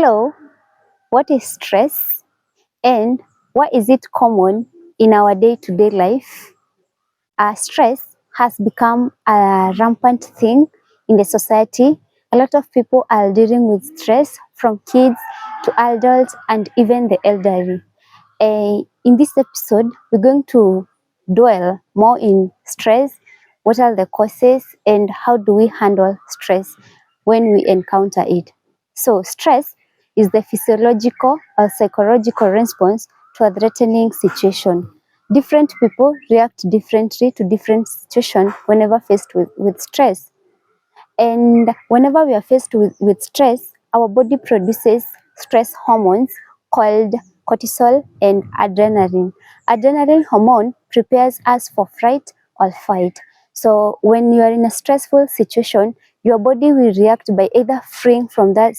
Hello, what is stress and why is it common in our day-to-day life? Stress has become a rampant thing in the society. A lot of people are dealing with stress, from kids to adults and even the elderly. In this episode, we're going to dwell more in stress. What are the causes and how do we handle stress when we encounter it? So, stress is the physiological or psychological response to a threatening situation. Different people react differently to different situations whenever faced with stress. And whenever we are faced with stress, our body produces stress hormones called cortisol and adrenaline. Adrenaline hormone prepares us for flight or fight. So when you are in a stressful situation, your body will react by either freeing from that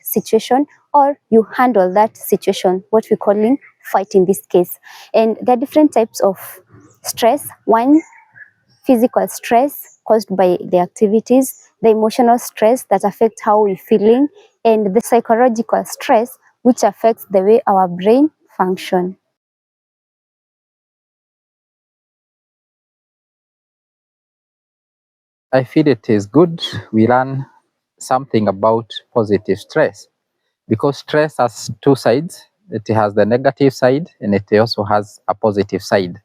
situation, or you handle that situation, what we calling fight in this case. And there are different types of stress. One, physical stress caused by the activities, the emotional stress that affects how we're feeling, and the psychological stress which affects the way our brain function. I feel it is good we learn something about positive stress, because stress has two sides. It has the negative side and it also has a positive side.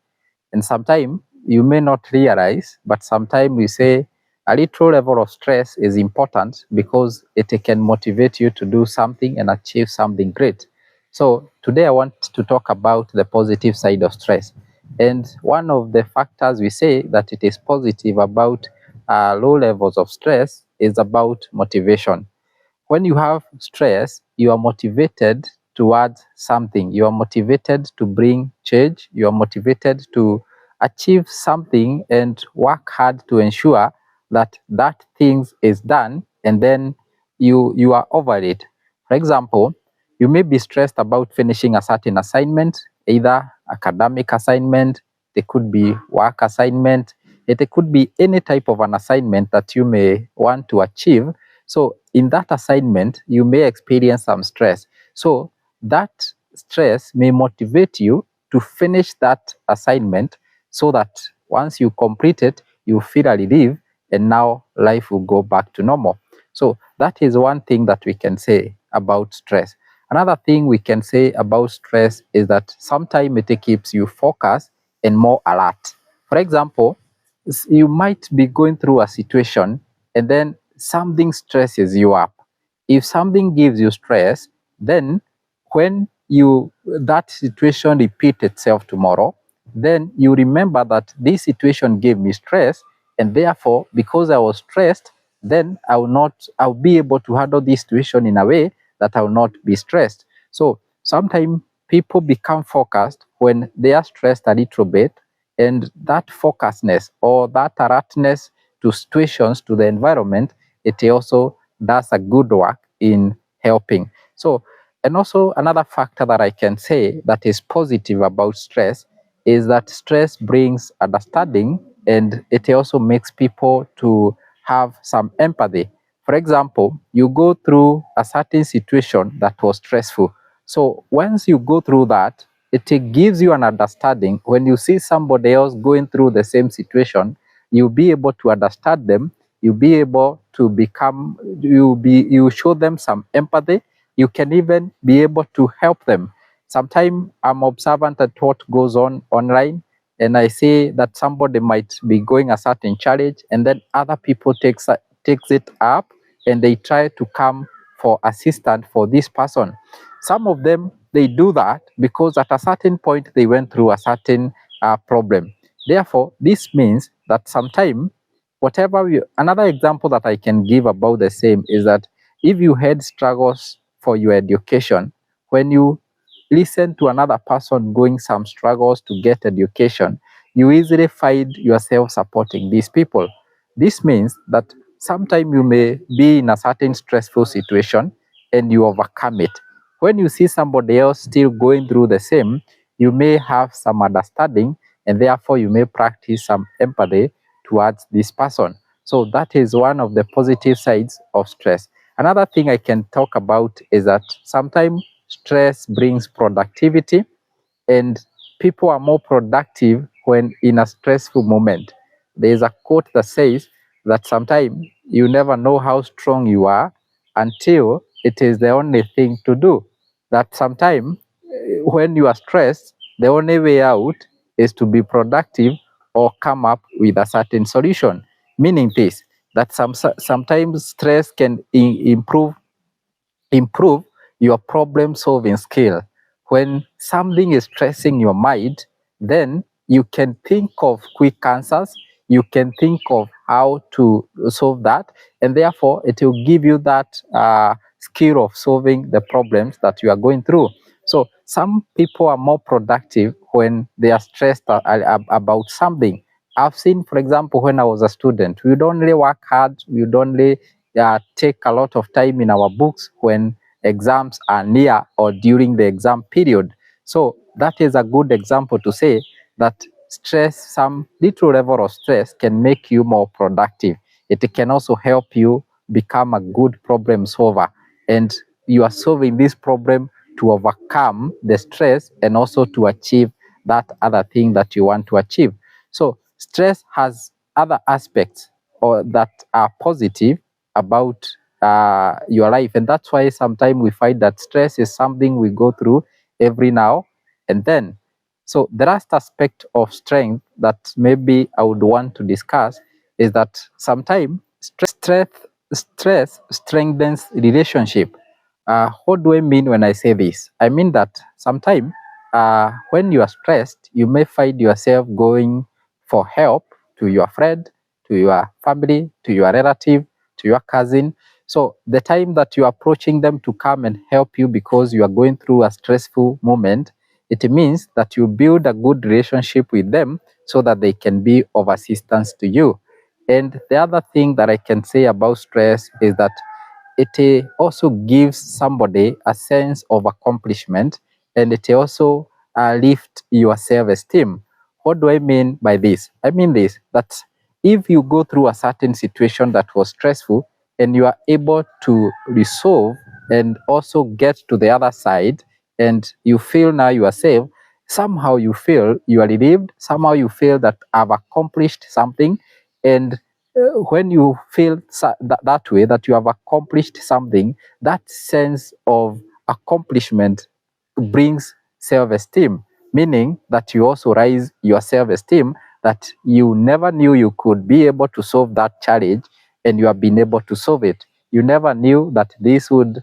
And sometimes you may not realize, but sometimes we say a little level of stress is important because it can motivate you to do something and achieve something great. So today I want to talk about the positive side of stress. And one of the factors we say that it is positive about low levels of stress is about motivation. When you have stress, you are motivated towards something. You are motivated to bring change. You are motivated to achieve something and work hard to ensure that that thing is done, and then you are over it. For example, you may be stressed about finishing a certain assignment, either academic assignment, it could be work assignment, it could be any type of an assignment that you may want to achieve. So in that assignment, you may experience some stress. So that stress may motivate you to finish that assignment so that once you complete it, you feel a relief and now life will go back to normal. So that is one thing that we can say about stress. Another thing we can say about stress is that sometimes it keeps you focused and more alert. For example, you might be going through a situation and then something stresses you up. If something gives you stress, then when that situation repeats itself tomorrow, then you remember that this situation gave me stress, and therefore, because I was stressed, then I'll be able to handle this situation in a way that I will not be stressed. So sometimes people become focused when they are stressed a little bit, and that focusedness or that alertness to situations, to the environment, it also does a good work in helping. So, and also another factor that I can say that is positive about stress is that stress brings understanding, and it also makes people to have some empathy. For example, you go through a certain situation that was stressful. So once you go through that, it gives you an understanding. When you see somebody else going through the same situation, you'll be able to understand them. You'll be able to you show them some empathy. You can even be able to help them. Sometimes I'm observant at what goes on online, and I see that somebody might be going a certain challenge, and then other people takes it up and they try to come for assistance for this person. Some of them, they do that because at a certain point they went through a certain problem. Therefore, this means that sometimes another example that I can give about the same is that if you had struggles for your education, when you listen to another person going some struggles to get education, you easily find yourself supporting these people. This means that sometimes you may be in a certain stressful situation and you overcome it. When you see somebody else still going through the same, you may have some understanding, and therefore you may practice some empathy towards this person. So that is one of the positive sides of stress. Another thing I can talk about is that sometimes stress brings productivity, and people are more productive when in a stressful moment. There is a quote that says that sometimes you never know how strong you are until it is the only thing to do. That sometimes when you are stressed, the only way out is to be productive or come up with a certain solution. Meaning this, that sometimes stress can improve your problem solving skill. When something is stressing your mind, then you can think of quick answers, you can think of how to solve that, and therefore it will give you that skill of solving the problems that you are going through. So some people are more productive when they are stressed about something. I've seen, for example, when I was a student, we would only work hard, we would only take a lot of time in our books when exams are near or during the exam period. So that is a good example to say that stress, some little level of stress can make you more productive. It can also help you become a good problem solver, and you are solving this problem to overcome the stress and also to achieve that other thing that you want to achieve. So stress has other aspects or that are positive about your life, and that's why sometimes we find that stress is something we go through every now and then. So the last aspect of strength that maybe I would want to discuss is that sometimes stress strengthens relationship. What do I mean when I say this? I mean that sometimes when you are stressed, you may find yourself going for help to your friend, to your family, to your relative, to your cousin. So the time that you are approaching them to come and help you because you are going through a stressful moment, it means that you build a good relationship with them so that they can be of assistance to you. And the other thing that I can say about stress is that it also gives somebody a sense of accomplishment, and it also lifts your self-esteem. What do I mean by this? I mean this, that if you go through a certain situation that was stressful and you are able to resolve and also get to the other side, and you feel now you are safe, somehow you feel you are relieved, somehow you feel that I've accomplished something. And when you feel that way, that you have accomplished something, that sense of accomplishment brings self-esteem, meaning that you also raise your self-esteem, that you never knew you could be able to solve that challenge and you have been able to solve it. You never knew that this would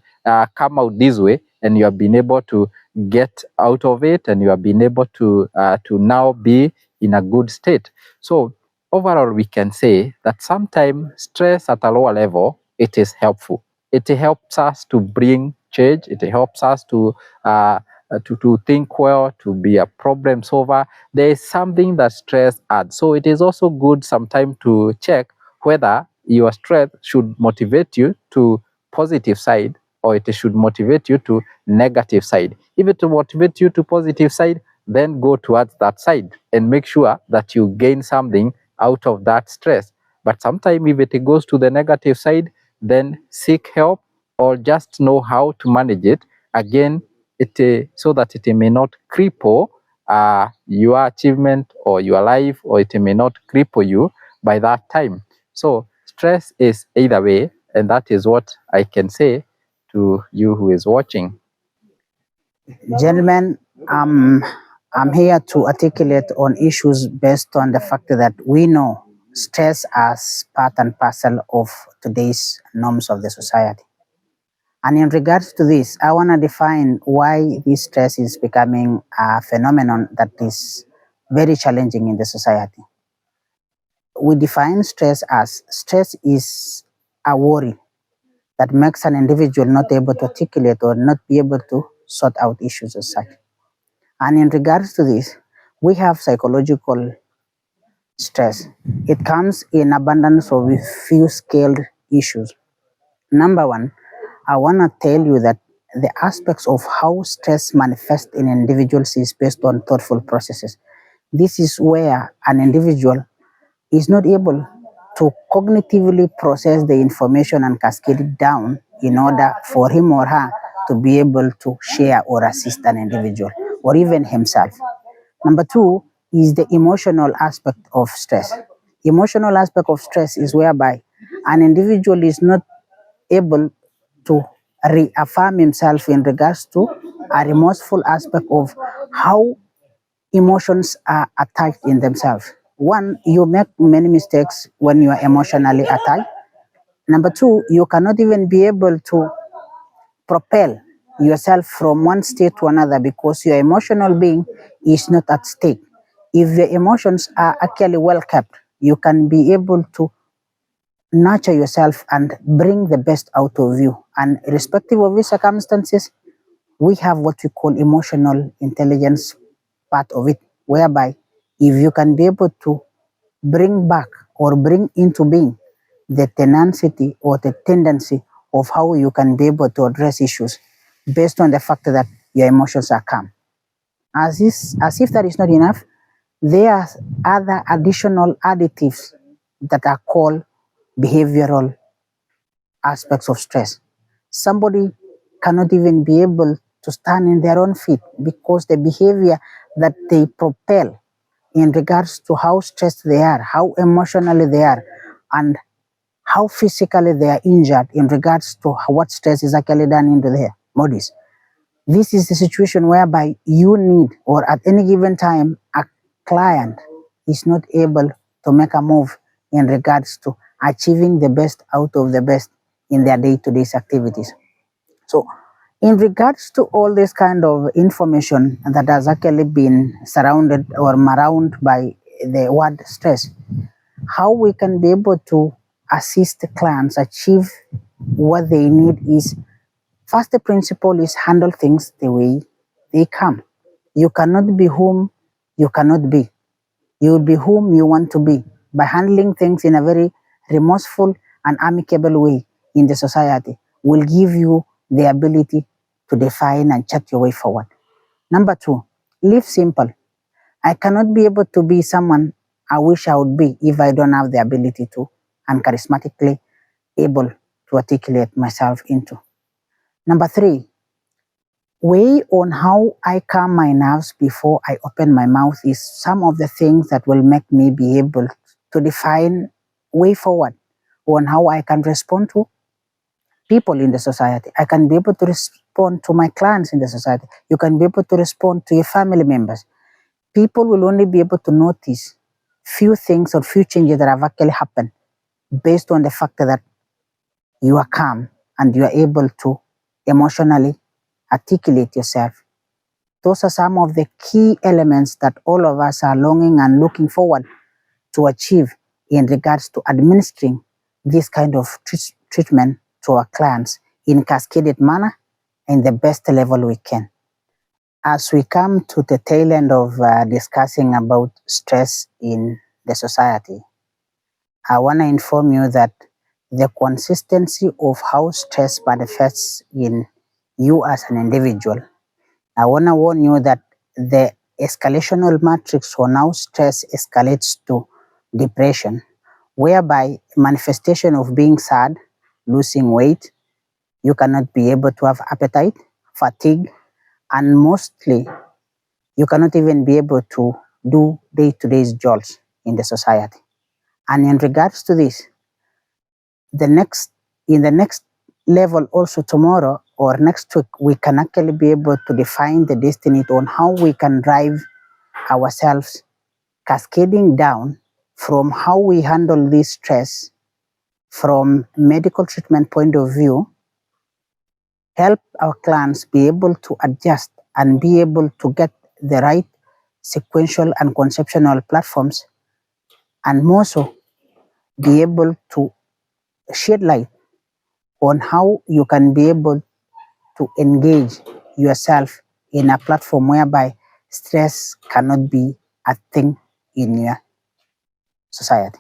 come out this way, and you have been able to get out of it, and you have been able to now be in a good state. So overall, we can say that sometimes stress at a lower level, it is helpful. It helps us to bring change. It helps us to think well, to be a problem solver. There is something that stress adds. So it is also good sometimes to check whether your stress should motivate you to positive side or it should motivate you to negative side. If it motivates you to positive side, then go towards that side and make sure that you gain something out of that stress. But sometimes if it goes to the negative side, then seek help or just know how to manage it. Again, so that it may not cripple your achievement or your life, or it may not cripple you by that time. So stress is either way, and that is what I can say to you who is watching. Gentlemen, I'm here to articulate on issues based on the fact that we know stress as part and parcel of today's norms of the society. And in regards to this, I want to define why this stress is becoming a phenomenon that is very challenging in the society. We define stress as stress is a worry that makes an individual not able to articulate or not be able to sort out issues as such. And in regards to this, we have psychological stress. It comes in abundance of a few scaled issues. Number one, I want to tell you that the aspects of how stress manifests in individuals is based on thoughtful processes. This is where an individual is not able to cognitively process the information and cascade it down in order for him or her to be able to share or assist an individual or even himself. Number two is the emotional aspect of stress. Emotional aspect of stress is whereby an individual is not able to reaffirm himself in regards to a remorseful aspect of how emotions are attached in themselves. One, you make many mistakes when you are emotionally attacked. Number two, you cannot even be able to propel yourself from one state to another because your emotional being is not at stake. If your emotions are actually well kept, you can be able to nurture yourself and bring the best out of you. And irrespective of your circumstances, we have what we call emotional intelligence part of it, whereby if you can be able to bring back or bring into being the tenacity or the tendency of how you can be able to address issues based on the fact that your emotions are calm. As if that is not enough, there are other additional additives that are called behavioral aspects of stress. Somebody cannot even be able to stand in their own feet because the behavior that they propel in regards to how stressed they are, how emotionally they are, and how physically they are injured in regards to what stress is actually done into their bodies. This is the situation whereby you need, or at any given time, a client is not able to make a move in regards to achieving the best out of the best in their day-to-day activities. So, in regards to all this kind of information that has actually been surrounded or around by the word stress, how we can be able to assist the clients achieve what they need is, first, the principle is handle things the way they come. You cannot be whom you cannot be. You will be whom you want to be by handling things in a very remorseful and amicable way in the society will give you the ability to define and chart your way forward. Number two, live simple. I cannot be able to be someone I wish I would be if I don't have the ability to and charismatically able to articulate myself into. Number three, way on how I calm my nerves before I open my mouth is some of the things that will make me be able to define way forward on how I can respond to people in the society. I can be able to respond to my clients in the society. You can be able to respond to your family members. People will only be able to notice few things or few changes that have actually happened based on the fact that you are calm and you are able to emotionally articulate yourself. Those are some of the key elements that all of us are longing and looking forward to achieve in regards to administering this kind of treatment to our clients in cascaded manner in the best level we can. As we come to the tail end of discussing about stress in the society, I want to inform you that the consistency of how stress manifests in you as an individual, I want to warn you that the escalational matrix for now stress escalates to depression, whereby manifestation of being sad, losing weight, you cannot be able to have appetite, fatigue, and mostly you cannot even be able to do day-to-day jobs in the society. And in regards to this, in the next level also tomorrow or next week, we can actually be able to define the destiny on how we can drive ourselves cascading down from how we handle this stress from medical treatment point of view, help our clients be able to adjust and be able to get the right sequential and conceptual platforms, and more so be able to shed light on how you can be able to engage yourself in a platform whereby stress cannot be a thing in your society.